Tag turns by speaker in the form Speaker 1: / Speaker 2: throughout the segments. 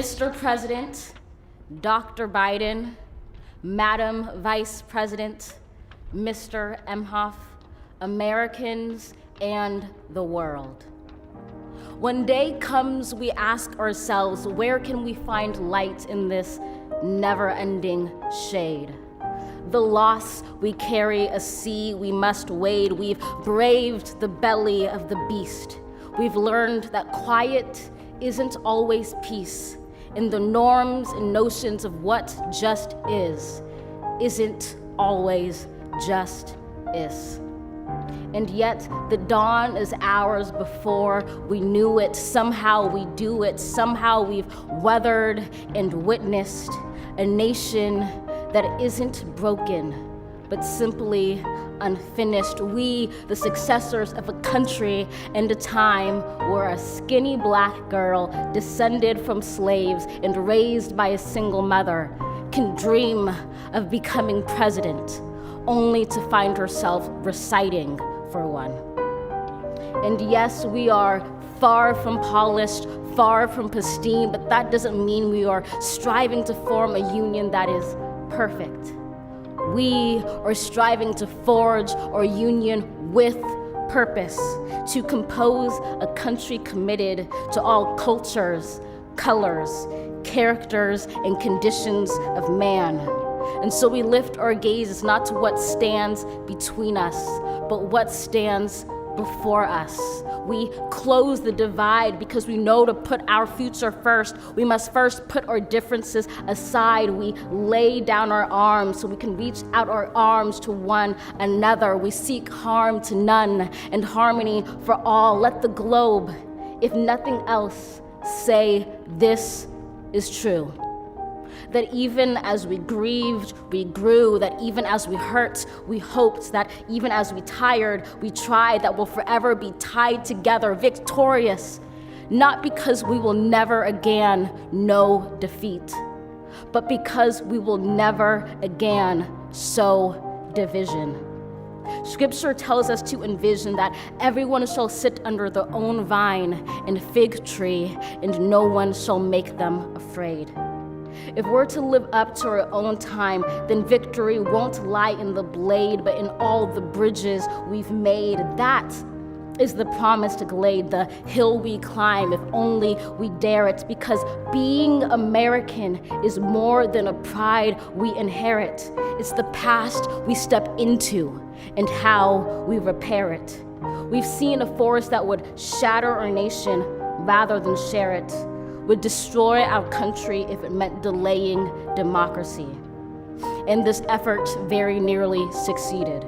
Speaker 1: Mr. President, Dr. Biden, Madam Vice President, Mr. Emhoff, Americans, and the world. When day comes, we ask ourselves, where can we find light in this never-ending shade? The loss we carry, a sea we must wade. We've braved the belly of the beast. We've learned that quiet isn't always peace, and the norms and notions of what just isn't always just is. And yet the dawn is ours before we knew it. Somehow we do it. Somehow we've weathered and witnessed a nation that isn't broken, but simply unfinished. We, the successors of a country and a time where a skinny black girl descended from slaves and raised by a single mother can dream of becoming president, only to find herself reciting for one. And yes, we are far from polished, far from pristine, but that doesn't mean we are striving to form a union that is perfect. We are striving to forge our union with purpose, to compose a country committed to all cultures, colors, characters, and conditions of man. And so we lift our gazes not to what stands between us, but what stands before us. We close the divide because we know to put our future first. We must first put our differences aside. We lay down our arms so we can reach out our arms to one another. We seek harm to none and harmony for all. Let the globe, if nothing else, say this is true. That even as we grieved, we grew, that even as we hurt, we hoped, that even as we tired, we tried, that we'll forever be tied together, victorious, not because we will never again know defeat, but because we will never again sow division. Scripture tells us to envision that everyone shall sit under their own vine and fig tree, and no one shall make them afraid. If we're to live up to our own time, then victory won't lie in the blade, but in all the bridges we've made. That is the promised glade, the hill we climb, if only we dare it, because being American is more than a pride we inherit. It's the past we step into and how we repair it. We've seen a force that would shatter our nation rather than share it, would destroy our country if it meant delaying democracy. And this effort very nearly succeeded.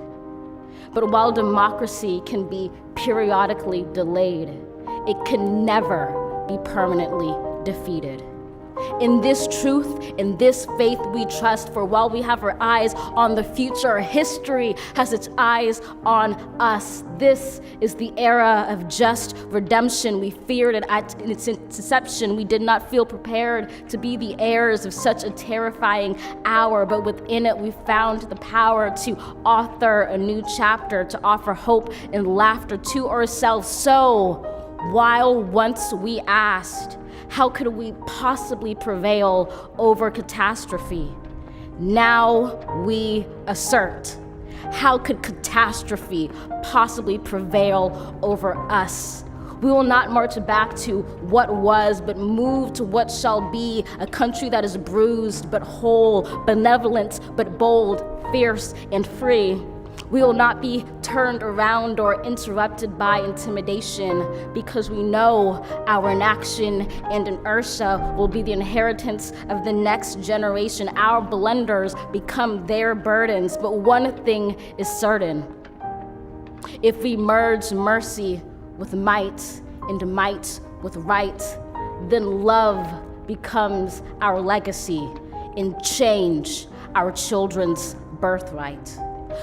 Speaker 1: But while democracy can be periodically delayed, it can never be permanently defeated. In this truth, in this faith we trust, for while we have our eyes on the future, history has its eyes on us. This is the era of just redemption. We feared it at its inception. We did not feel prepared to be the heirs of such a terrifying hour, but within it we found the power to author a new chapter, to offer hope and laughter to ourselves. So, while once we asked, how could we possibly prevail over catastrophe? Now we assert, how could catastrophe possibly prevail over us? We will not march back to what was, but move to what shall be, a country that is bruised but whole, benevolent but bold, fierce and free. We will not be turned around or interrupted by intimidation, because we know our inaction and inertia will be the inheritance of the next generation. Our blunders become their burdens, but one thing is certain. If we merge mercy with might and might with right, then love becomes our legacy and change our children's birthright.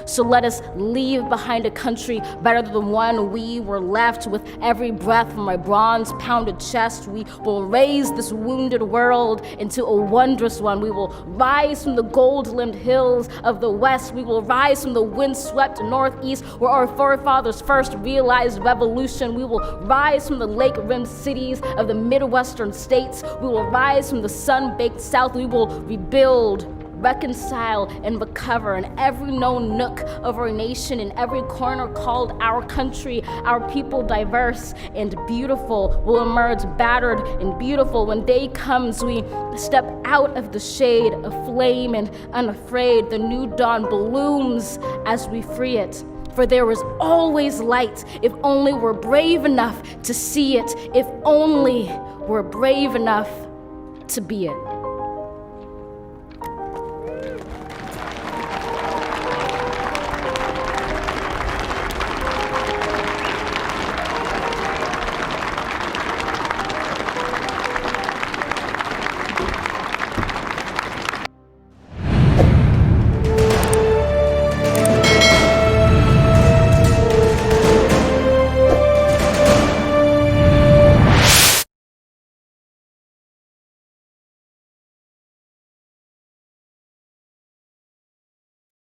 Speaker 1: So let us leave behind a country better than the one we were left. With every breath from my bronze-pounded chest, we will raise this wounded world into a wondrous one. We will rise from the gold-limbed hills of the west. We will rise from the wind-swept northeast, where our forefathers first realized revolution. We will rise from the lake-rimmed cities of the Midwestern states. We will rise from the sun-baked south. We will rebuild, reconcile, and recover in every known nook of our nation, in every corner called our country. Our people, diverse and beautiful, will emerge battered and beautiful. When day comes, we step out of the shade of flame and unafraid. The new dawn blooms as we free it. For there is always light if only we're brave enough to see it, if only we're brave enough to be it.